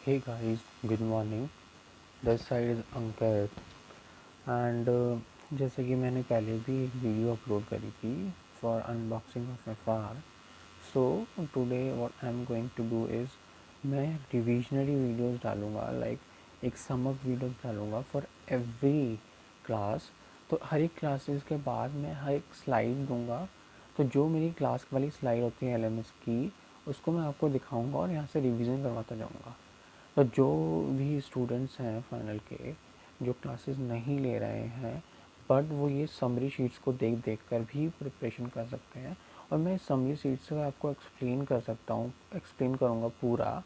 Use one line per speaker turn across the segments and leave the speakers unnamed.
Hey guys, good morning. This side is Ankit and जैसे कि मैंने पहले भी एक वीडियो अपलोड करी थी for unboxing of my far. So today what I am going to do is मैं रिविजनरी वीडियोस डालूँगा, लाइक एक समअप वीडियोस डालूँगा फॉर एवरी क्लास. तो हर एक क्लासेस के बाद मैं हर एक स्लाइड दूँगा. तो जो मेरी क्लास वाली स्लाइड होती है एलएमएस की, उसको मैं आपको दिखाऊंगा और यहाँ से रिवीजन करवाता जाऊँगा. तो जो भी स्टूडेंट्स हैं फाइनल के, जो क्लासेस नहीं ले रहे हैं, बट वो ये समरी शीट्स को देख देख कर भी प्रिपरेशन कर सकते हैं. और मैं समरी शीट्स से आपको एक्सप्लेन कर सकता हूँ, एक्सप्लेन करूँगा पूरा.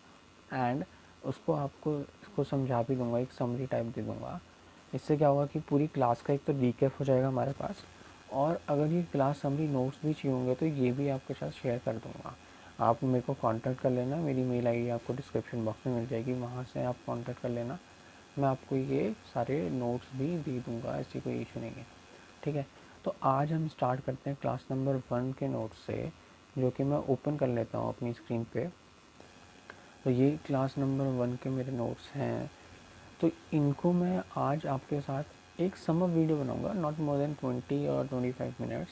एंड उसको आपको इसको समझा भी दूँगा, एक समरी टाइप दे दूँगा. इससे क्या होगा कि पूरी क्लास का एक तो रिकैप हो जाएगा हमारे पास, और अगर ये क्लास समरी नोट्स भी चाहिए होंगे तो ये भी आपके साथ शेयर कर दूँगा. आप मेरे को कांटेक्ट कर लेना, मेरी मेल आईडी आपको डिस्क्रिप्शन बॉक्स में मिल जाएगी, वहाँ से आप कांटेक्ट कर लेना. मैं आपको ये सारे नोट्स भी दे दूँगा, ऐसी कोई इशू नहीं है. ठीक है. तो आज हम स्टार्ट करते हैं क्लास नंबर 1 के नोट्स से, जो कि मैं ओपन कर लेता हूँ अपनी स्क्रीन पे. तो ये क्लास नंबर 1 के मेरे नोट्स हैं. तो इनको मैं आज आपके साथ एक समर वीडियो बनाऊंगा, नॉट मोर देन 20 और 25 मिनट्स.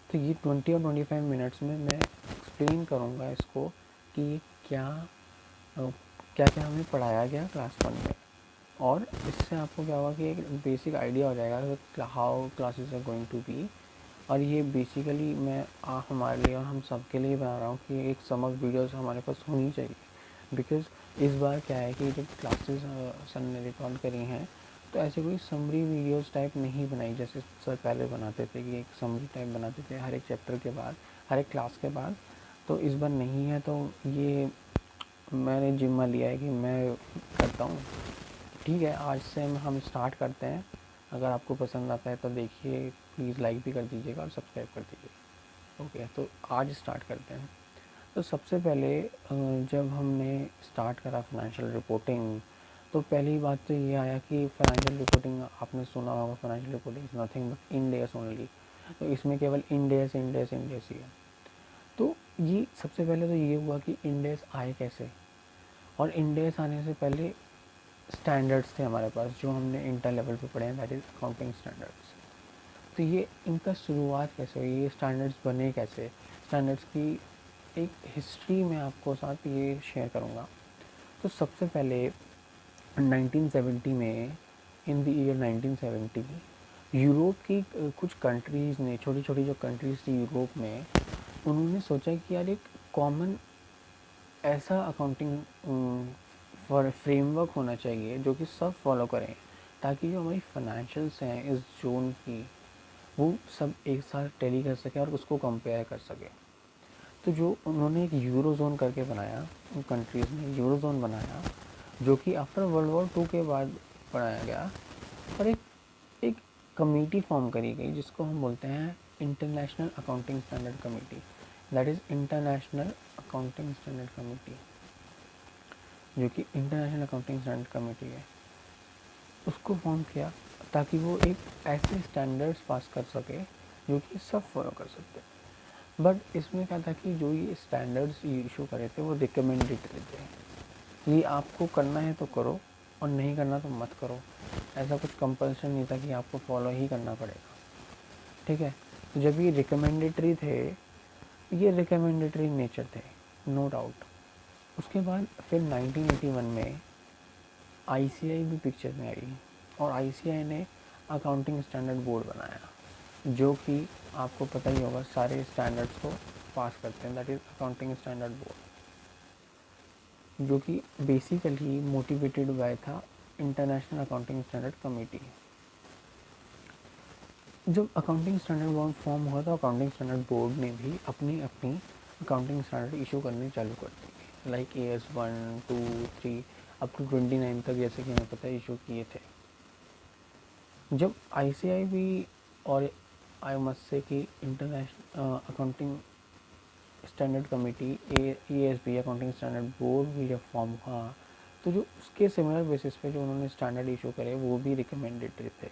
तो ये 20 और 25 मिनट्स में मैं एक्सप्लेन करूँगा इसको कि ये क्या क्या क्या हमें पढ़ाया गया क्लास 1 में. और इससे आपको क्या होगा कि एक बेसिक आइडिया हो जाएगा how classes are going to be. और ये बेसिकली मैं हमारे लिए और हम सब के लिए बना रहा हूँ कि एक समर वीडियोस हमारे पास होनी चाहिए. बिकॉज़ इस बार क्या है कि जब क्लासेस सर ने रिकॉर्ड करी हैं, तो ऐसे कोई समरी वीडियोस टाइप नहीं बनाई जैसे सर पहले बनाते थे, कि एक समरी टाइप बनाते थे हर एक चैप्टर के बाद, हर एक क्लास के बाद. तो इस बार नहीं है. तो ये मैंने जिम्मा लिया है कि मैं करता हूँ. ठीक है, आज से हम स्टार्ट करते हैं. अगर आपको पसंद आता है तो देखिए, प्लीज़ लाइक भी कर दीजिएगा और सब्सक्राइब कर दीजिएगा. ओके, तो आज स्टार्ट करते हैं. तो सबसे पहले जब हमने स्टार्ट करा फाइनेंशियल रिपोर्टिंग, तो पहली बात तो ये आया कि फाइनेंशियल रिपोर्टिंग आपने सुना होगा, financial reporting is nothing but end S only. तो इसमें केवल इंड एस ही है. तो ये सबसे पहले तो ये हुआ कि इंड एस आए कैसे. और इंड एस आने से पहले स्टैंडर्ड्स थे हमारे पास, जो हमने इंटर लेवल पे पढ़े हैं, दैट इज़ अकाउंटिंग स्टैंडर्ड्स. तो ये इनका शुरुआत कैसे हुई, ये स्टैंडर्ड्स बने कैसे, स्टैंडर्ड्स की एक हिस्ट्री में आपको साथ ये शेयर करूँगा. तो सबसे पहले 1970 में, इन द ईयर 1970, यूरोप की कुछ कंट्रीज़ ने, छोटी छोटी जो कंट्रीज़ थी यूरोप में, उन्होंने सोचा कि यार एक कॉमन ऐसा अकाउंटिंग फॉर फ्रेमवर्क होना चाहिए जो कि सब फॉलो करें, ताकि जो हमारी फाइनेंशियल्स हैं इस जोन की, वो सब एक साथ टैली कर सके और उसको कंपेयर कर सके. तो जो उन्होंने एक यूरो जोन करके बनाया, उन कंट्रीज़ ने यूरो जोन बनाया, जो कि आफ्टर वर्ल्ड वॉर 2 के बाद बनाया गया. और एक कमेटी फॉर्म करी गई जिसको हम बोलते हैं international accounting standard committee. That is international accounting standard committee, जो कि इंटरनेशनल अकाउंटिंग स्टैंडर्ड कमेटी है. उसको फॉर्म किया ताकि वो एक ऐसे स्टैंडर्ड्स पास कर सके जो कि सब फॉलो कर सकते. बट इसमें क्या था कि जो ये स्टैंडर्ड्स इशू करे थे वो रिकमेंडेटरी थे. ये आपको करना है तो करो, और नहीं करना तो मत करो. ऐसा कुछ कंपल्सन नहीं था कि आपको फॉलो ही करना पड़ेगा. ठीक है. तो जब ये रिकमेंडेटरी थे, ये रिकमेंडेटरी नेचर थे, नो डाउट. उसके बाद फिर 1981 में आईसीआई भी पिक्चर में आई, और आईसीआई ने अकाउंटिंग स्टैंडर्ड बोर्ड बनाया, जो कि आपको पता ही होगा सारे स्टैंडर्ड्स को पास करते हैं, that is accounting standard board, जो कि बेसिकली मोटिवेटेड बाय था इंटरनेशनल अकाउंटिंग स्टैंडर्ड कमेटी. जब अकाउंटिंग स्टैंडर्ड बोर्ड फॉर्म हुआ तो अकाउंटिंग स्टैंडर्ड बोर्ड ने भी अपनी अपनी अकाउंटिंग स्टैंडर्ड इशू करनी चालू कर दी, लाइक AS 1, 2, 3 अप टू 29 तक, जैसे कि हमें पता है इशू किए थे. जब आईसीआई भी, और आई मस्ट से कि international accounting standard committee, ASB accounting standard board भी जब फॉर्म हुआ, तो जो उसके सिमिलर बेसिस पे जो उन्होंने स्टैंडर्ड इशू करे वो भी रिकमेंडेटरी थे.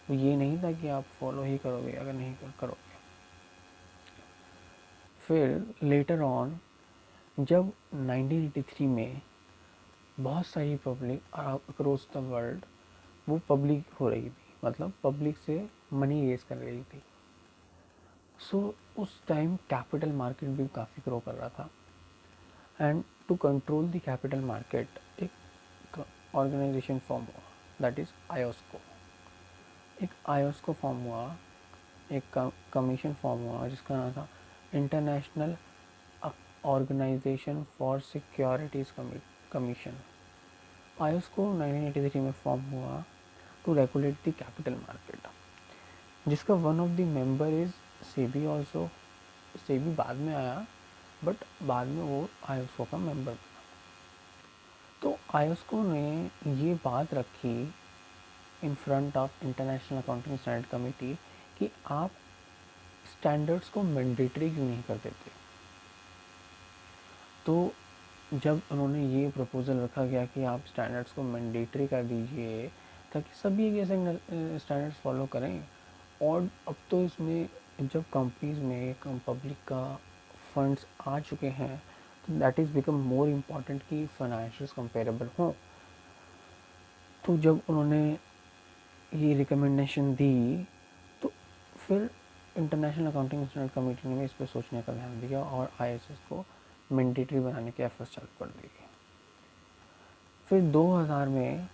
वो ये नहीं था कि आप फॉलो ही करोगे अगर नहीं करोगे. फिर लेटर ऑन, जब 1983 में बहुत सारी पब्लिक अक्रॉस द वर्ल्ड वो पब्लिक हो रही थी, मतलब पब्लिक से मनी रेज कर रही थी। सो उस टाइम कैपिटल मार्केट भी काफ़ी ग्रो कर रहा था, and to control the capital market एक ऑर्गेनाइजेशन फॉर्म हुआ, दैट इज़ आयोस्को। एक आयोस्को फॉर्म हुआ, एक कमीशन फॉर्म हुआ जिसका नाम था international organization for securities commission. IOSCO 1983 में फॉर्म हुआ to regulate the capital market, जिसका one of the member is SEBI also. SEBI बाद में आया, बट बाद में वो आयोस्को का मेंबर बना। तो आयोस्को ने ये बात रखी in front of international accounting standard committee कि आप स्टैंडर्ड्स को मैंडेटरी क्यों नहीं कर देते। तो जब उन्होंने ये प्रपोज़ल रखा गया कि आप स्टैंडर्ड्स को मैंडेटरी कर दीजिए ताकि सभी एक ऐसे स्टैंडर्ड्स फॉलो करें, और अब तो इसमें जब कंपनीज में पब्लिक का फंड्स आ चुके हैं तो that is become more important कि फाइनेंशियल्स कंपेरेबल हों। तो जब उन्होंने ये रिकमेंडेशन दी तो फिर इंटरनेशनल अकाउंटिंग स्टैंडर्ड कमेटी ने भी इस पर सोचने का ध्यान दिया और आईएसएस को मैंडेटरी बनाने के एफर्ट्स चालू कर दिए। फिर 2000 में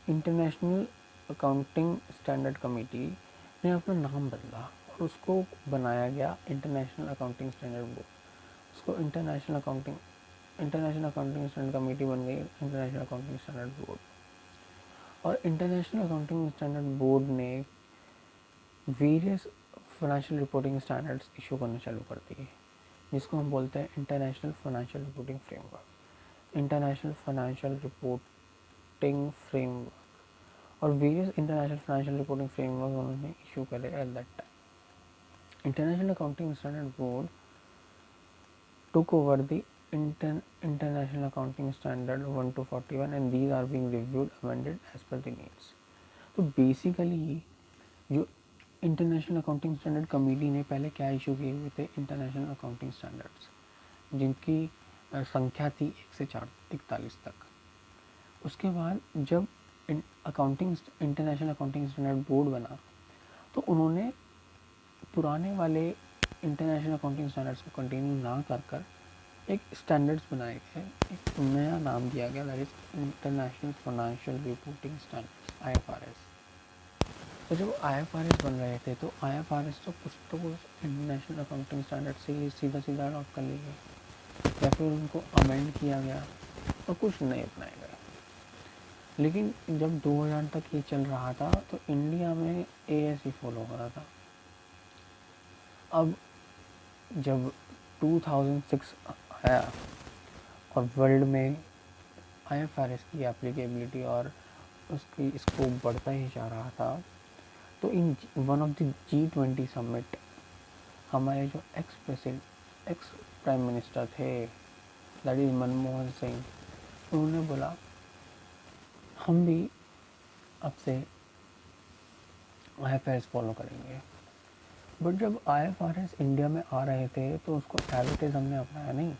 इंटरनेशनल अकाउंटिंग स्टैंडर्ड कमेटी ने अपना नाम बदला और उसको बनाया गया इंटरनेशनल अकाउंटिंग स्टैंडर्ड बोर्ड। उसको इंटरनेशनल अकाउंटिंग स्टैंडर्ड कमेटी बन गई इंटरनेशनल अकाउंटिंग स्टैंडर्ड बोर्ड। और इंटरनेशनल अकाउंटिंग स्टैंडर्ड बोर्ड ने various financial reporting standards issue करना चालू कर दिए, जिसको हम बोलते हैं international financial reporting framework. International financial reporting framework और various international financial reporting framework उन्होंने इशू करे at that time. International accounting standard board took over the International Accounting Standard 1 to 41 and these are being reviewed, amended as per the needs. तो basically जो international accounting standard committee ने पहले क्या issue किए हुए थे, international accounting standards, जिनकी संख्या थी 1 से 41 तक। उसके बाद जब इंटरनेशनल अकाउंटिंग स्टैंडर्ड बोर्ड बना तो उन्होंने पुराने वाले इंटरनेशनल अकाउंटिंग स्टैंडर्ड्स को कंटिन्यू ना कर एक स्टैंडर्ड्स बनाए गए, एक नया नाम दिया गया, that is international financial reporting standards IFRS। तो जब IFRS बन रहे थे तो IFRS तो कुछ इंटरनेशनल अकाउंटिंग स्टैंडर्ड से सीधा सीधा अडॉप्ट कर लिए गए या फिर उनको अमेंड किया गया और कुछ नए बनाए गए। लेकिन जब 2000 तक ये चल रहा था तो इंडिया में AS फॉलो हो रहा था। अब जब 2006 आया और वर्ल्ड में IFRS की एप्लीकेबिलिटी और उसकी स्कोप बढ़ता ही जा रहा था, तो in one of the G20 summit हमारे जो एक्स प्राइम मिनिस्टर थे, दैट इज मनमोहन सिंह, उन्होंने बोला हम भी अब से IFRS फॉलो करेंगे। बट जब IFRS इंडिया में आ रहे थे तो उसको एज इट इज़ हमने अपनाया नहीं।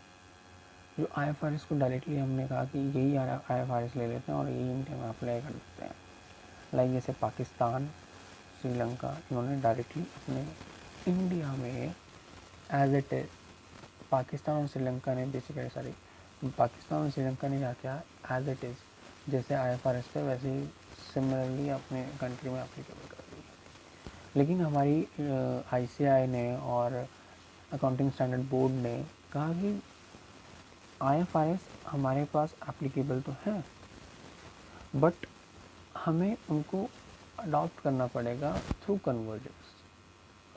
जो IFRS को डायरेक्टली हमने कहा कि यही IFRS ले लेते हैं और यही इंडिया में अप्लाई कर देते हैं। लाइक जैसे पाकिस्तान, श्रीलंका, इन्होंने डायरेक्टली अपने इंडिया में एज इट इज, पाकिस्तान और श्रीलंका ने बेसिकली पाकिस्तान और श्रीलंका ने क्या किया, एज इट इज़ जैसे IFRS थे वैसे ही सिमिलरली अपने कंट्री में अप्लीकेबल कर दी। लेकिन हमारी ICAI ने और अकाउंटिंग स्टैंडर्ड बोर्ड ने कहा कि IFRS हमारे पास एप्लीकेबल तो है, बट हमें उनको अडॉप्ट करना पड़ेगा थ्रू कन्वर्जेंस।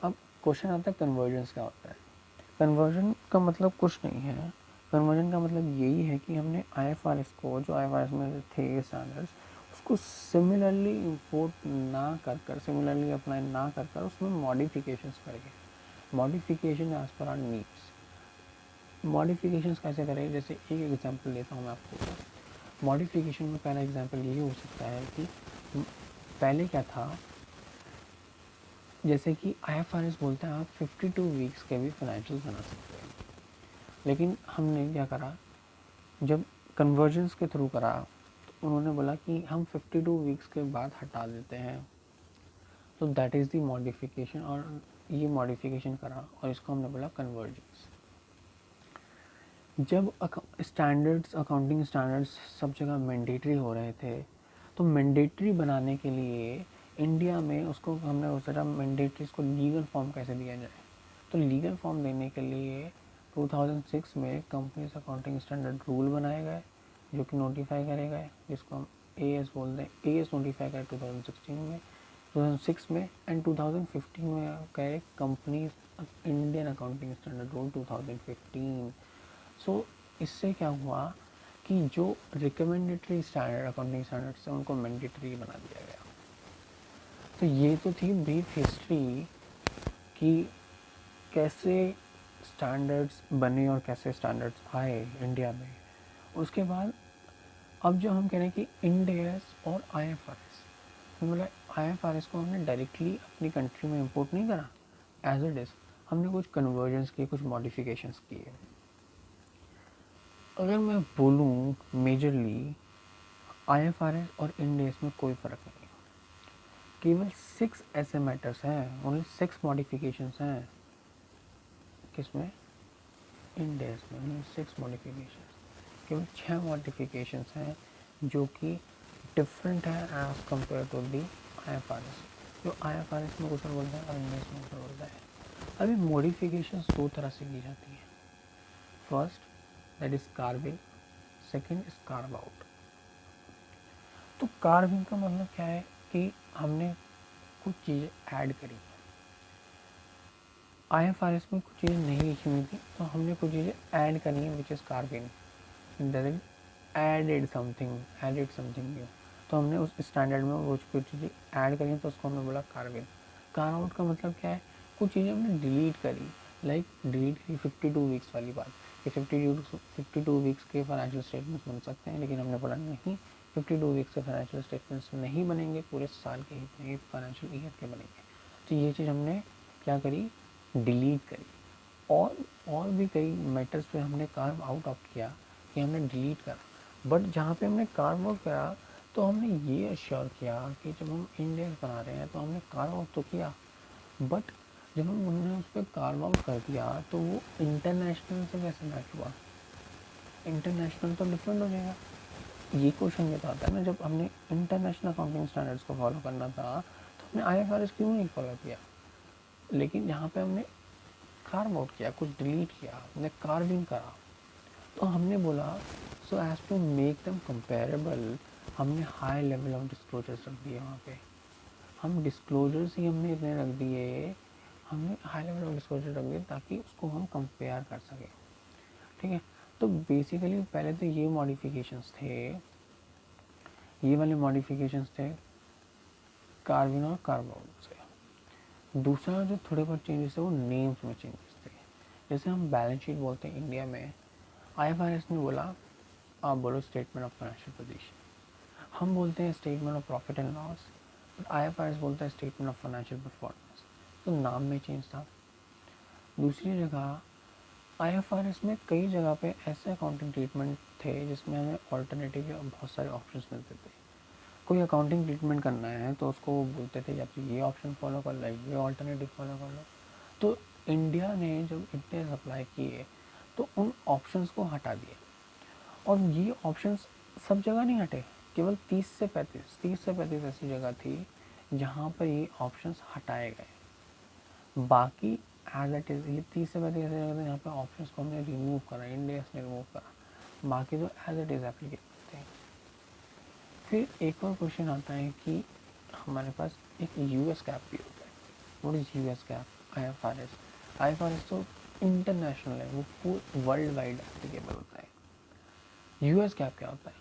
अब क्वेश्चन आता है कन्वर्जेंस क्या होता है। कन्वर्जन का मतलब कुछ नहीं है, कन्वर्जन का मतलब यही है कि हमने IFRS को, जो IFRS में थे स्टैंडर्ड्स, उसको सिमिलरली इंपोर्ट ना कर सिमिलरली अप्लाई ना कर उसमें मॉडिफिकेशंस करेंगे। Modification as per our needs. Modifications कैसे करें, जैसे एक एग्जांपल देता हूँ मैं आपको। मॉडिफिकेशन में पहला एग्जांपल ये हो सकता है कि पहले क्या था, जैसे कि IFRS बोलता है आप 52 वीक्स के भी फाइनेंशियल बना सकते हैं, लेकिन हमने क्या करा, जब कन्वर्जेंस के थ्रू करा, तो उन्होंने बोला कि हम 52 वीक्स के बाद हटा देते हैं, तो दैट इज़ द मॉडिफिकेशन, और ये मॉडिफिकेशन करा और इसको हमने बोला कन्वर्जेंस। जब स्टैंडर्ड्स, अकाउंटिंग स्टैंडर्ड्स सब जगह मैंडेटरी हो रहे थे, तो मैंडेटरी बनाने के लिए इंडिया में उसको हमने सोचा मैंडेटरी इसको लीगल फॉर्म कैसे दिया जाए। तो लीगल फॉर्म देने के लिए 2006 में कंपनीज अकाउंटिंग स्टैंडर्ड रूल बनाए गए, जो कि नोटिफाई करे गए, जिसको हम AS बोलते हैं। AS नोटिफाई करे 2016 में, 2006 में, एंड 2015 में गए companies Indian accounting standard rule 2015। सो इससे क्या हुआ कि जो रिकमेंडेटरी स्टैंडर्ड, अकाउंटिंग स्टैंडर्ड से उनको मैंडेटरी बना दिया गया। तो ये तो थी ब्रीफ हिस्ट्री कि कैसे स्टैंडर्ड्स बने और कैसे स्टैंडर्ड्स आए इंडिया में। उसके बाद अब जो हम कह रहे हैं कि इंड AS और IFRS, बोला IFRS को हमने डायरेक्टली अपनी कंट्री में इंपोर्ट नहीं करा एज इट इज़, हमने कुछ कन्वर्जन्स किए, कुछ मॉडिफिकेशंस किए। अगर मैं बोलूँ मेजरली IFRS और इंड AS में कोई फ़र्क नहीं है, केवल 6 ऐसे मैटर्स हैं, ओनली 6 मॉडिफिकेशंस हैं। किसमें? इंड AS में ओनली 6 मॉडिफिकेशंस, केवल 6 मॉडिफिकेशंस हैं जो कि डिफरेंट है as compare to the IFRS। जो IFRS में कुछ और बोलता है और इंड AS में कुछ और बोलता है। अभी मॉडिफिकेशंस दो तरह से की जाती हैं। First that is carving, second is carve out. तो कार्विंग का मतलब क्या है कि हमने कुछ चीज़ें ऐड करी। IFRS में कुछ चीज़ें नहीं लिखी हुई थी, तो हमने कुछ चीज़ें ऐड करी हैं, which is carving, added something new. तो हमने उस स्टैंडर्ड में वो कुछ चीज़ें ऐड करी, तो उसको हमने बोला कार्विंग। कार्व आउट का मतलब क्या है? कुछ चीज़ें हमने डिलीट करी, लाइक डिलीट की 52 वीक्स वाली बात कि 52 वीक्स के फाइनेंशियल स्टेटमेंट्स बन सकते हैं, लेकिन हमने बोला नहीं, 52 वीक्स के फाइनेंशियल स्टेटमेंट्स नहीं बनेंगे, पूरे साल के ही फाइनेंशियल ईयर के बनेंगे। तो ये चीज़ हमने क्या करी? डिलीट करी। और भी कई मैटर्स पे हमने कार्व आउट ऑफ किया कि हमने डिलीट करा, बट जहाँ पे हमने कार्व आउट करा तो हमने ये अश्योर किया कि जब हम इंडेक्स बना रहे हैं तो हमने कार्व आउट तो किया, बट जब हम उन्होंने उस पर कार्व आउट कर दिया तो वो इंटरनेशनल से कैसे मैच हुआ? इंटरनेशनल तो डिफरेंट हो जाएगा। ये क्वेश्चन ये तो आता है ना, जब हमने इंटरनेशनल अकाउंटिंग स्टैंडर्ड्स को फॉलो करना था तो हमने IFRS क्यों नहीं फॉलो किया? लेकिन यहाँ पे हमने कार्व आउट किया, कुछ डिलीट किया, हमने कार्विंग करा, तो हमने बोला so as to make them comparable, हमने हाई लेवल ऑफ डिस्क्लोजर्स रख दिए वहाँ पे। हम डिस्क्लोजर्स ही हमने इतने रख दिए, हमने हाई लेवल ऑफ डिस्क्लोजर रख दिए ताकि उसको हम कंपेयर कर सकें। ठीक है, तो बेसिकली पहले तो ये मॉडिफिकेशंस थे, ये वाले मॉडिफिकेशंस थे कार्विन और कार्व आउट से। दूसरा जो थोड़े बहुत चेंजेस है वो नेम्स में चेंजेस थे। जैसे हम बैलेंस शीट बोलते हैं इंडिया में, IFRS ने बोला आप बोलो स्टेटमेंट ऑफ फाइनेंशियल पोजीशन, हम बोलते हैं statement of profit and loss, but IFRS बोलता है स्टेटमेंट ऑफ फाइनेंशियल परफॉर्मेंस। तो नाम में चेंज था। दूसरी जगह IFRS में कई जगह पे ऐसे अकाउंटिंग ट्रीटमेंट थे जिसमें हमें ऑल्टरनेटिव या बहुत सारे ऑप्शंस मिलते थे। कोई अकाउंटिंग ट्रीटमेंट करना है तो उसको वो बोलते थे या तो ये ऑप्शन फॉलो कर लो, ये ऑल्टरनेटिव फॉलो कर लो। तो इंडिया ने जब इंडिया अप्लाई किए तो उन ऑप्शंस को हटा दिया, और ये ऑप्शंस सब जगह नहीं हटे, केवल 30 से 35 ऐसी जगह थी जहाँ पर ये ऑप्शंस हटाए गए। बाकी एज इट इज़, ये 30 से 35 ऐसी जगह थी जहाँ पर ऑप्शंस को हमने रिमूव करा, इंडिया ने रिमूव करा, बाकी तो एज इट इज़ एप्लीकेबल थे। फिर एक और क्वेश्चन आता है कि हमारे पास एक US कैप भी होता है। What is US cap? IFRS तो इंटरनेशनल है, वो पूरे वर्ल्ड वाइड एप्लीकेबल होता है। US कैप क्या होता है?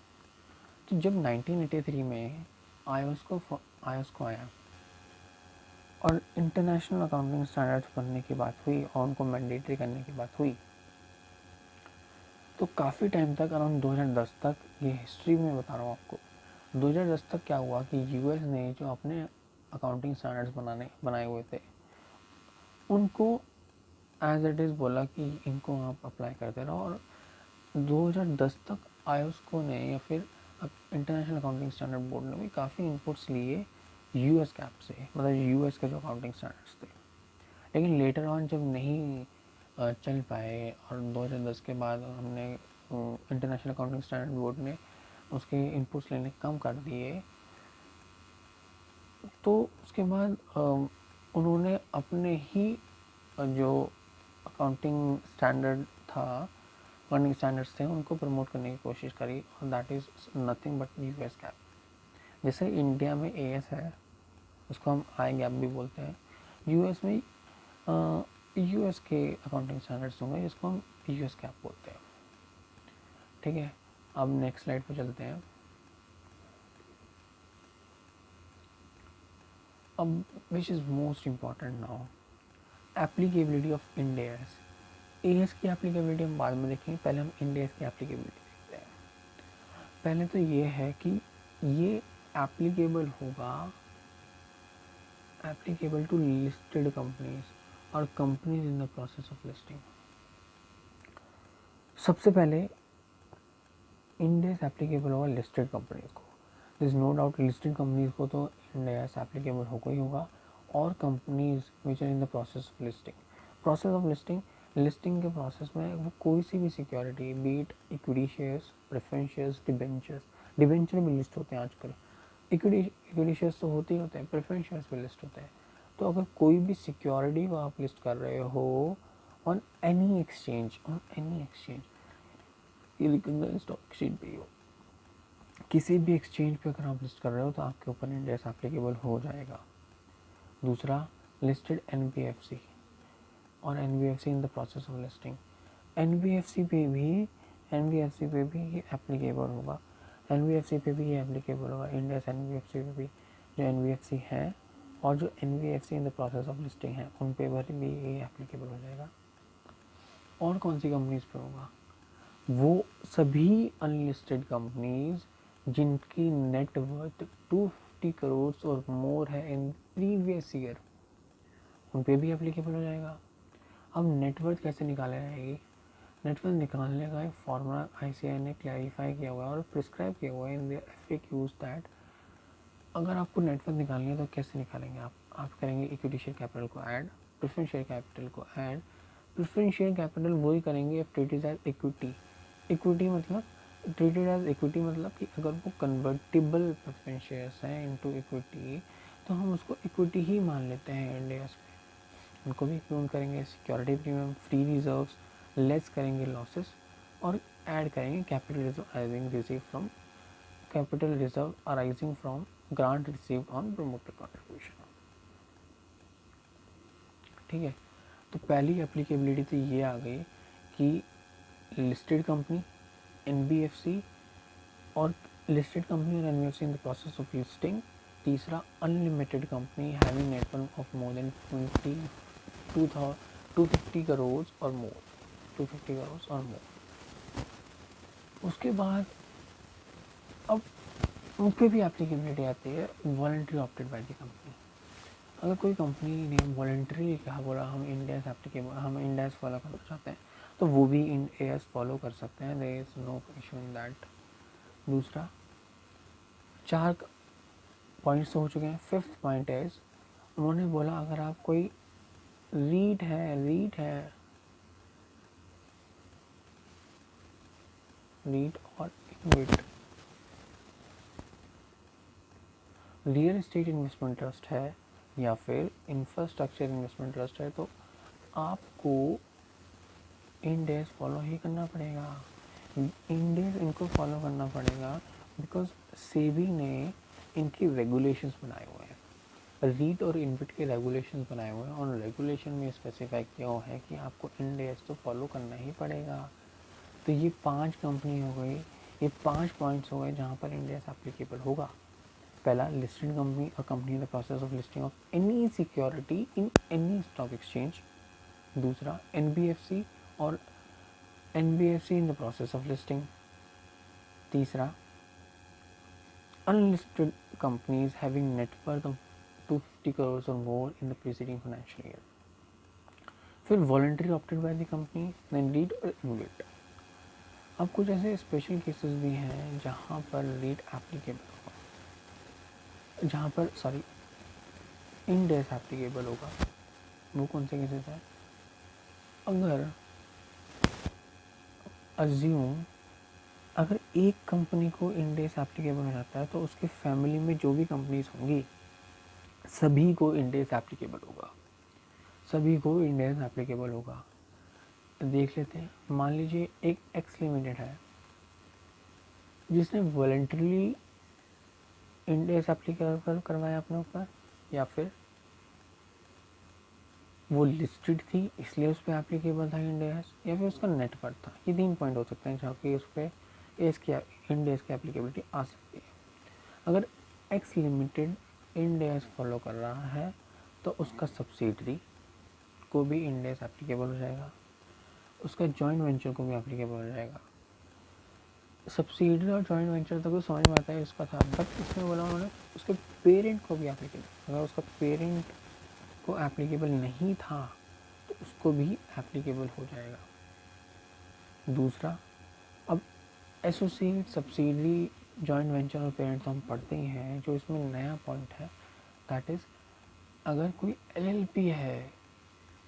तो जब 1983 में आईओएस को आया और इंटरनेशनल अकाउंटिंग स्टैंडर्ड्स बनने की बात हुई और उनको मैंडेटरी करने की बात हुई, तो काफ़ी टाइम तक, अराउंड 2010 तक, ये हिस्ट्री में बता रहा हूँ आपको, 2010 तक क्या हुआ कि US ने जो अपने अकाउंटिंग स्टैंडर्ड्स बनाए हुए थे उनको एज इट इज़ बोला कि इनको आप अप्लाई करते रहो, और 2010 तक आयोस्को ने या फिर इंटरनेशनल अकाउंटिंग स्टैंडर्ड बोर्ड ने भी काफ़ी इनपुट्स लिए यूएस कैप से, मतलब यूएस के जो अकाउंटिंग स्टैंडर्ड्स थे। लेकिन लेटर ऑन जब नहीं चल पाए और 2010 के बाद हमने इंटरनेशनल अकाउंटिंग स्टैंडर्ड बोर्ड ने उसके इनपुट्स लेने कम कर दिए, तो उसके बाद उन्होंने अपने ही जो अकाउंटिंग स्टैंडर्ड था, अकाउंटिंग स्टैंडर्ड्स थे, उनको प्रमोट करने की कोशिश करी, और that is nothing but US cap. जैसे इंडिया में एएस है, उसको हम आई गैप भी बोलते हैं। यूएस में यूएस के अकाउंटिंग स्टैंडर्ड्स होंगे जिसको हम यूएस कैप बोलते हैं। ठीक है, अब नेक्स्ट स्लाइड पे चलते हैं। अब which is most important now, applicability of India as की एप्लीकेबिलिटी हम बाद में देखेंगे, पहले हम इंडिया की एप्लीकेबिलिटी देखते हैं। पहले तो ये है कि ये एप्लीकेबल होगा, एप्लीकेबल टू लिस्टेड कंपनीज और companies in the process of listing. सबसे पहले इंडिया एप्लीकेबल होगा लिस्टेड कंपनीज को, this is no doubt. Listed companies को तो इंडिया एप्लीकेबल होगा ही होगा, और companies which are in the process of listing. Process of listing, listing के प्रोसेस में वो कोई सी भी security, be it equity shares, preference shares, debentures, debenture भी लिस्ट होते हैं आजकल, इक्विटी शेयर्स तो होते ही होते हैं, प्रेफरेंस शेयर्स भी लिस्ट होते हैं। तो अगर कोई भी सिक्योरिटी को आप लिस्ट कर रहे हो ऑन एनी एक्सचेंज, ये रिकॉग्नाइज्ड स्टॉक एक्सचेंज पे हो, किसी भी एक्सचेंज पे अगर आप लिस्ट कर रहे हो तो आपके ऊपर इंडिया एप्लीकेबल हो जाएगा। दूसरा, लिस्टेड एनबीएफसी और NBFC in the process of listing, NBFC पे भी ये एप्लीकेबल होगा, एनबीएफसी पे भी ये एप्लीकेबल होगा, इंडिया एनबीएफसी पे भी, जो एनबीएफसी है और जो NBFC in the process of listing है उन पे भी ये एप्लीकेबल हो जाएगा। और कौन सी कंपनीज पे होगा, वो सभी अनलिस्टेड कंपनीज जिनकी नेट वर्थ 250 करोड़ और मोर है इन प्रीवियस ईयर, उन पे भी एप्लीकेबल हो जाएगा। अब नेटवर्थ कैसे निकाला जाएगी, नेटवर्थ निकालने का एक फॉर्मूला आईसीआई ने क्लैरिफाई किया हुआ है और प्रिस्क्राइब किया हुआ है इन देयर एफएक्यूज दैट अगर आपको नेटवर्थ निकालनी है तो कैसे निकालेंगे आप करेंगे इक्विटी शेयर कैपिटल को ऐड, प्रेफरेंस शेयर कैपिटल को ऐड। प्रेफरेंस शेयर कैपिटल वही करेंगे if treated as equity, equity मतलब ट्रीटेड एज इक्विटी मतलब कि अगर वो कन्वर्टिबल प्रेफरेंस शेयर्स हैं इनटू इक्विटी तो हम उसको इक्विटी ही मान लेते हैं इंडिया में, उनको भी क्लोन करेंगे, security premium, free reserves, less करेंगे लॉसेस, और ऐड करेंगे capital reserve arising from grant received on promoter contribution. ठीक है, तो पहली एप्लीकेबिलिटी तो ये आ गई कि लिस्टेड कंपनी, एनबीएफसी और लिस्टेड कंपनी और NBFC in the process of listing. तीसरा, unlimited company having net worth of more than 250 crore और मोर, 250 करोड़ और मोर। उसके बाद अब उन पर भी एप्लीकेबिलिटी आती है, voluntary opted by the company. अगर कोई कंपनी ने वॉलंटरी क्या बोला हम इंडियाज एप्लीकेबल, हम इंडियाज फॉलो करना चाहते हैं तो वो भी इंडियाज फॉलो कर सकते हैं, there is no issue in that. दूसरा, 4 पॉइंट्स हो चुके हैं, फिफ्थ पॉइंट इज उन्होंने बोला अगर आप कोई रीट और इक्विट रियल एस्टेट इन्वेस्टमेंट ट्रस्ट है या फिर इंफ्रास्ट्रक्चर इन्वेस्टमेंट ट्रस्ट है तो आपको इंडेस फॉलो ही करना पड़ेगा, इंडेस इनको फॉलो करना पड़ेगा बिकॉज सेबी ने इनकी रेगुलेशंस बनाए हुए हैं, रीट और इन्विट के रेगुलेशंस बनाए हुए हैं और रेगुलेशन में स्पेसिफाई किया हुआ है कि आपको इंडेस तो फॉलो करना ही पड़ेगा। तो ये 5 कंपनी हो गई, ये 5 पॉइंट्स हो गए जहाँ पर इंडेस एप्लीकेबल होगा। पहला, listed company, a company in the process of listing of any security in any stock exchange. दूसरा, एनबीएफसी और NBFC in the process of listing. तीसरा, अनलिस्टेड कंपनीज हैविंग नेटवर्थ ऑफ 250 करोड़ और more in the preceding financial year. फिर voluntary opted by the company, then REIT और InvIT. अब कुछ ऐसे स्पेशल केसेस भी हैं जहाँ पर लीड एप्लीकेबल होगा, जहाँ पर सॉरी इंड एस एप्लीकेबल होगा। वो कौन से केसेस हैं? अगर अज्यूम अगर एक कंपनी को इंड एस एप्लीकेबल हो जाता है तो उसके फैमिली में जो भी कंपनीज होंगी सभी को इंड एस एप्लीकेबल होगा, सभी को इंड एस एप्लीकेबल होगा। देख लेते हैं, मान लीजिए एक एक्स लिमिटेड है जिसने वॉलंटरली इंड एस एप्लीकेबल करवाया अपने ऊपर, या फिर वो लिस्टेड थी इसलिए उस पर एप्लीकेबल था इंड एस, या फिर उसका नेटवर्क था। ये 3 पॉइंट हो सकते हैं जहाँ पे उस पर एस की इंड एस की एप्लीकेबिलिटी आ सकती है। अगर x limited end S follow कर रहा है तो उसका सब्सिडरी को भी इंड एस एप्लीकेबल हो जाएगा, उसका जॉइंट वेंचर को भी एप्लीकेबल हो जाएगा। सब्सिडरी और जॉइंट वेंचर तक तो समझ में आता है इसका था, बट इसमें बोला उन्होंने उसके पेरेंट को भी एप्लीकेबल। अगर उसका पेरेंट को एप्लीकेबल नहीं था तो उसको भी एप्लीकेबल हो जाएगा। दूसरा, अब एसोसिएट, सब्सिडरी, जॉइंट वेंचर और पेरेंट्स हम पढ़ते ही हैं। जो इसमें नया पॉइंट है दैट इज़ अगर कोई एलएलपी है,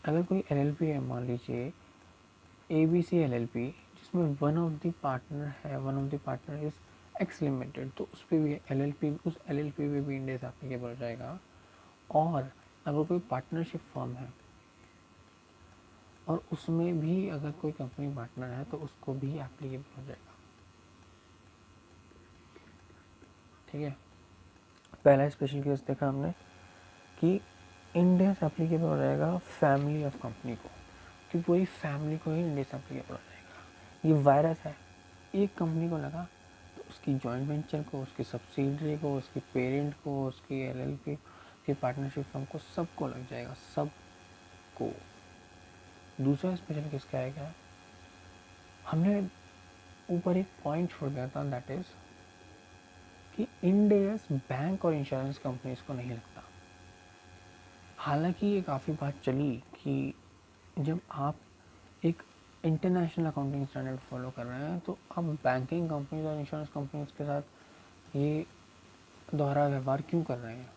अगर कोई एलएलपी है, मान लीजिए एबीसी एलएलपी, जिसमें वन ऑफ द पार्टनर है, one of the partner is x limited, तो उस पर भी एलएलपी, उस एलएलपी पे भी इंड एस एप्लीकेबल हो जाएगा। और अगर कोई पार्टनरशिप फर्म है और उसमें भी अगर कोई कंपनी पार्टनर है तो उसको भी एप्लीकेबल हो जाएगा। ठीक है, पहला स्पेशल केस देखा हमने कि इंड एस एप्लीकेबल हो जाएगा फैमिली ऑफ कंपनी को, कि पूरी फैमिली को ही इंड एस एप्लीकेबल हो जाएगा। ये वायरस है, एक कंपनी को लगा तो उसकी जॉइंट वेंचर को, उसकी सब्सिडरी को, उसकी पेरेंट को, उसकी एलएलपी की पार्टनरशिप फर्म को, सबको लग जाएगा, सबको। दूसरा स्पेशल केस क्या है, हमने ऊपर एक पॉइंट छोड़ दिया था दैट इज कि इंड एस बैंक और इंश्योरेंस कंपनीज को नहीं लगता। हालांकि ये काफ़ी बात चली कि जब आप एक इंटरनेशनल अकाउंटिंग स्टैंडर्ड फॉलो कर रहे हैं तो आप बैंकिंग कंपनीज और इंश्योरेंस कंपनीज के साथ ये दोहरा व्यवहार क्यों कर रहे हैं।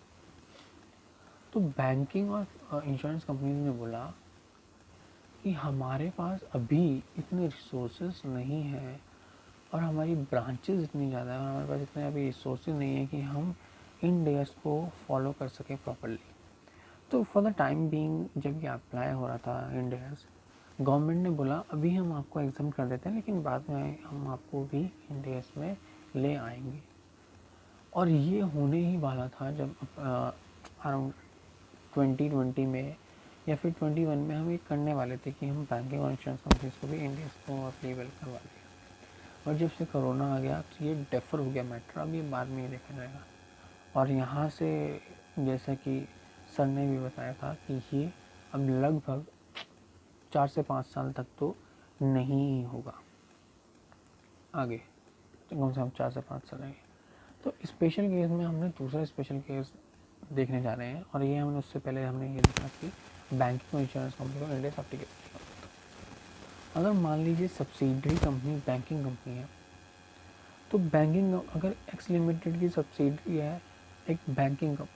तो बैंकिंग और इंश्योरेंस कंपनीज ने बोला कि हमारे पास अभी इतने रिसोर्सेज नहीं हैं और हमारी ब्रांचेस इतनी ज़्यादा है और हमारे पास इतने अभी रिसोर्सेज नहीं है कि हम इन डेज को फॉलो कर सकें प्रॉपरली। तो फॉर द टाइम बीइंग जब ये अप्लाई हो रहा था इन डेज, गवर्नमेंट ने बोला अभी हम आपको एग्जाम कर देते हैं लेकिन बाद में हम आपको भी इन डेज में ले आएंगे। और ये होने ही वाला था जब अराउंड 2020 में या फिर 21 में हम ये करने वाले थे कि हम बैंकिंग और इंश्योरेंस कंपनीज को भी इंडिया को अप्लीकेबल करवा दिया। और जब से कोरोना आ गया तो ये डेफर हो गया मैटर, अब ये बाद में ही देखा जाएगा। और यहाँ से जैसा कि सर ने भी बताया था कि ये अब लगभग 4 से 5 साल तक तो नहीं होगा, आगे कम से कम 4 से 5 साल आगे। तो स्पेशल केस में हमने दूसरा स्पेशल केस देखने जा रहे हैं और ये हमने उससे पहले हमने ये देखा कि बैंकिंग और इंश्योरेंस कंपनी को इंडिया एप्लीकेबल। अगर मान लीजिए सब्सिडरी कंपनी बैंकिंग कंपनी है तो बैंकिंग अगर एक्स लिमिटेड की सब्सिडरी है एक बैंकिंग कंपनी,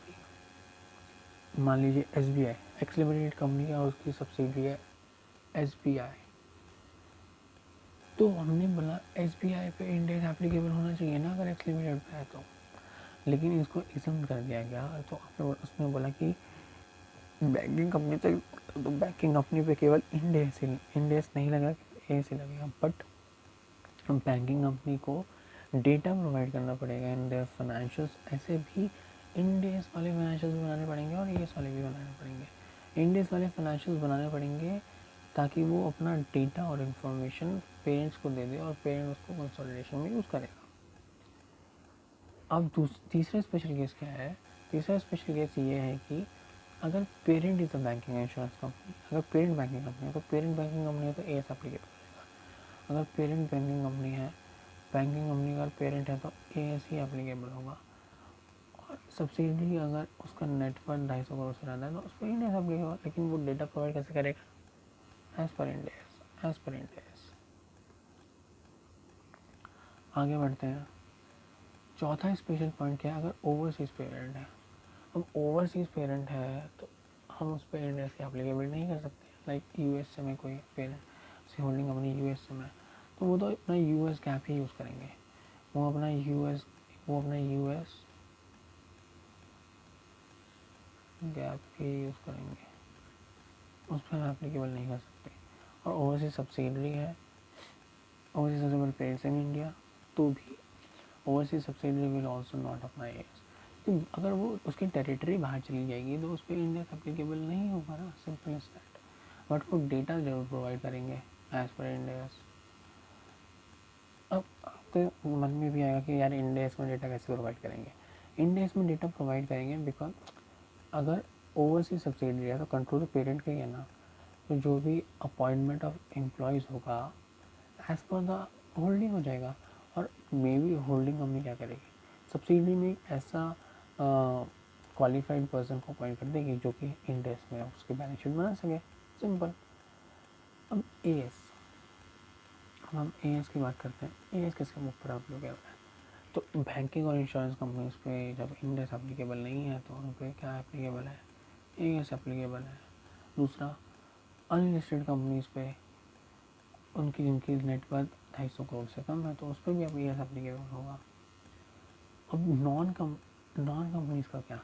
मान लीजिए एसबीआई, एक्स लिमिटेड कंपनी है और उसकी सब्सिडरी है एसबीआई, तो हमने बोला एसबीआई पे इंडिया एप्लीकेबल होना चाहिए ना अगर एक्स लिमिटेड पे है तो, लेकिन इसको इज़म कर दिया गया। तो आपने उसने बोला कि बैंकिंग कंपनी तो बैंकिंग कंपनी पे केवल इंडेस नहीं लगा, ए से लगेगा, बट बैंकिंग कंपनी को डेटा प्रोवाइड करना पड़ेगा इन देयर फाइनेंशियल्स। ऐसे भी इंडेस वाले फाइनेंशियल्स बनाने पड़ेंगे और ईएस वाले भी बनाने पड़ेंगे। इंडेस वाले फाइनेंशियल्स बनाने पड़ेंगे ताकि वो अपना डेटा और इन्फॉर्मेशन पेरेंट्स को दे दे और पेरेंट उसको कंसोलिडेशन में यूज़ करेगा। अब तीसरा स्पेशल केस क्या है? तीसरा स्पेशल केस ये है कि अगर parent is a banking insurance company, अगर पेरेंट बैंकिंग कंपनी है तो पेरेंट बैंकिंग कंपनी है तो एएस एप्लीकेबल होगा। अगर पेरेंट बैंकिंग कंपनी है, बैंकिंग कंपनी का पेरेंट है तो एएस ही एप्लीकेबल होगा। और सब्सिडी अगर उसका नेटवर्क 250 करोड़ से ज़्यादा है तो उस पर इंडिया एप्लीकेबल होगा, लेकिन वो डेटा प्रोवाइड कैसे करेगा? As per India, as per India. आगे बढ़ते हैं। चौथा स्पेशल पॉइंट क्या है, अगर ओवरसीज़ पेरेंट है। अब ओवरसीज़ पेरेंट है तो हम उस पर इंडियस की एप्लीकेबल नहीं कर सकते। लाइक यूएसए में कोई पेरेंट से होल्डिंग कंपनी यूएसए में, तो वो तो अपना यूएस गैप ही यूज़ करेंगे। वो अपना यूएस गैप ही यूज़ करेंगे, उस पर हम एप्लीकेबल नहीं कर सकते। और ओवरसीज सब्सिडरी है, overseas subsidiary parents in India, तो भी overseas subsidiary will also not apply S. तो अगर वो उसकी टेरिटरी बाहर चली जाएगी तो उस पर इंडिया एप्लीकेबल नहीं होगा ना, सिंपल इज दैट। बट वो डेटा जरूर प्रोवाइड करेंगे एज पर इंडिया। अब आपके मन में भी आएगा कि यार इंडिया में डेटा कैसे प्रोवाइड करेंगे। इंडिया में डेटा प्रोवाइड करेंगे बिकॉज अगर ओवरसीज सब्सिडरी है तो कंट्रोल पेरेंट का ही है ना। तो जो भी अपॉइंटमेंट ऑफ एम्प्लॉयज़ होगा एज पर द होल्डिंग हो जाएगा। और मे बी होल्डिंग कंपनी क्या करेगी, सब्सिडी में ऐसा क्वालिफाइड पर्सन को अपॉइंट कर देगी जो कि इंडेक्स में उसके बैलेंस शीट बना सके, सिंपल। अब एएस, अब हम एएस की बात करते हैं। एएस किसके ऊपर एप्लीकेबल है, तो बैंकिंग और इंश्योरेंस कंपनीज पे जब इंडेक्स एप्लीकेबल नहीं है तो उन पर क्या एप्लीकेबल है, एएस एप्लीकेबल है। दूसरा, अनलिस्टेड कंपनीज पे उनकी जिनकी नेटवर्थ 250 करोड़ से कम है तो उस पर भी अब एएस एप्लीकेबल होगा। अब नॉन कंपनीज का क्या,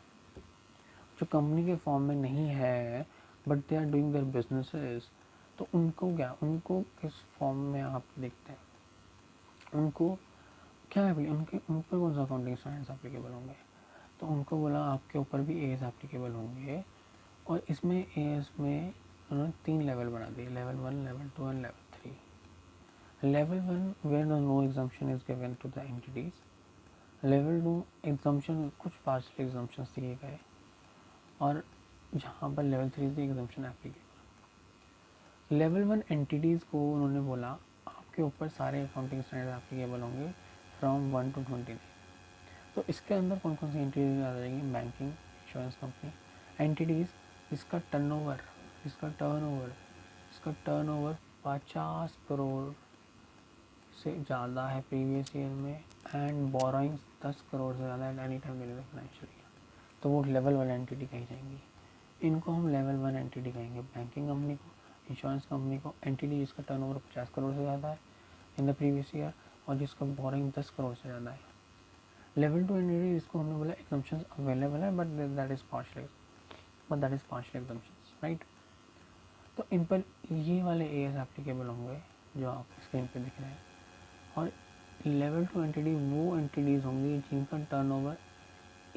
जो कंपनी के फॉर्म में नहीं है but they are doing their businesses, तो उनको क्या, उनको किस फॉर्म में आप देखते हैं, उनको क्या है, उनके उन पर कौन सा अकाउंटिंग स्टैंडर्ड्स एप्लीकेबल होंगे। तो उनको बोला आपके ऊपर भी एएस एप्लीकेबल होंगे। और इसमें एएस में उन्होंने 3 लेवल बना दिए, level 1, level 2 and level 3। Level 1 where no exemption is given to the entities. Level 2 exemption, कुछ पार्शियल एग्जम्पशन दिए गए, और जहाँ पर लेवल 3 से एग्जम्पशन एप्लीकेबल। लेवल 1 एंटिटीज़ को उन्होंने बोला आपके ऊपर सारे अकाउंटिंग स्टैंडर्ड एप्लीकेबल होंगे फ्रॉम 1 to 29। तो इसके अंदर कौन कौन सी एंटिटीज आ जाएगी, बैंकिंग, इंश्योरेंस कंपनी, एंटिटीज़ जिसका टर्नओवर इसका टर्नओवर 50 करोड़ से ज़्यादा है प्रीवियस ईयर में, एंड बोरोइंग्स 10 करोड़ से ज़्यादा at any time during the financial year, तो वो लेवल 1 एंटिटी कही जाएंगी। इनको हम लेवल 1 एंटिटी कहेंगे, बैंकिंग कंपनी को, इंश्योरेंस कंपनी को, एंटिटी जिसका टर्नओवर 50 करोड़ से ज़्यादा है इन द प्रीवियस ईयर और जिसका बोरोइंग 10 करोड़ से ज़्यादा है। लेवल 2 एंटिटी जिसको हमने बोला एग्जम्पशन अवेलेबल है but that is partial exemption, right. तो इन पर ये वाले एएस एप्लीकेबल होंगे जो आप स्क्रीन पे दिख रहे हैं। और लेवल 2 एंटिटी वो एंटिटीज़ होंगी जिनका टर्नओवर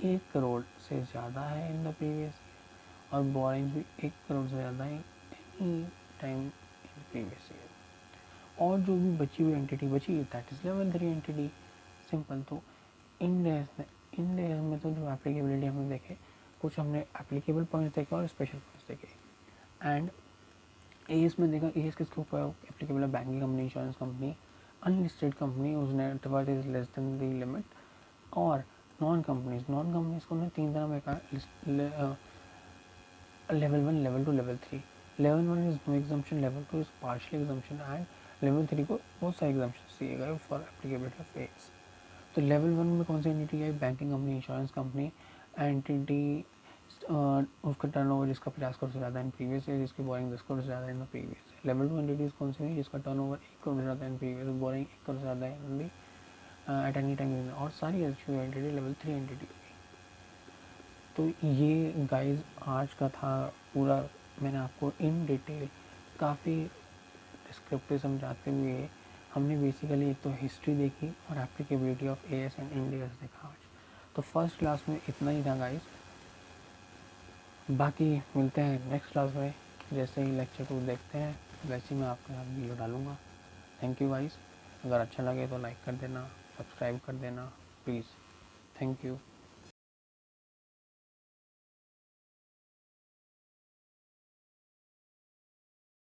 1 करोड़ से ज़्यादा है इन द प्रीवियस, और बोरिंग भी 1 करोड़ से ज़्यादा है any time in previous year. और जो भी बची हुई एंटिटी बची that is level 3 entity, simple. तो इंडेस में तो जो एप्लीकेबिलिटी हमने देखे, कुछ हमने एप्लीकेबल पॉइंट्स देखे और स्पेशल पॉइंट्स देखे। एंड एएस में देखा, एएस किसके ऊपर एप्लीकेबल है, banking company, insurance company, unlisted company उस net worth is less than the limit, और नॉन कंपनीज को हमने 3 तरह में कहा, level 1, level 2, level 3। Level 1 is no exemption, level 2 is partial exemption, and level 3 को बहुत सारे एग्जम्पशन दिए गए फॉर एप्लीकेबिलिटी ऑफ एएस। तो लेवल 1 में कौन सी एंटिटी है, banking company, insurance company, entity उसका टर्नओवर जिसका 50 करोड़ से ज़्यादा इन प्रीवियस ईयर, जिसकी बोरिंग 10 करोड़ से ज़्यादा in the previous. Level 2 entities कौन सी है, जिसका टर्नओवर 1 करोड़ से ज़्यादा इन प्रीवियस, बोरिंग 1 करोड़ से ज़्यादा इन दी एट एनी टाइम, और सारी अच्छी एंटिटी लेवल 3 एंटिटी होगी। तो ये गाइज आज का था पूरा, मैंने आपको इन डिटेल काफ़ी डिस्क्रिप्टिव समझाते हुए, हमने बेसिकली एक तो हिस्ट्री देखी और applicability of as and Indians देखा आज। तो फर्स्ट क्लास में इतना ही था गाइज, बाकी मिलते हैं नेक्स्ट क्लास में। जैसे ही लेक्चर 2 देखते हैं वैसे ही मैं आपके साथ वीडियो डालूँगा। थैंक यू गाइज, अगर अच्छा लगे तो लाइक कर देना, सब्सक्राइब कर देना प्लीज़। Thank you.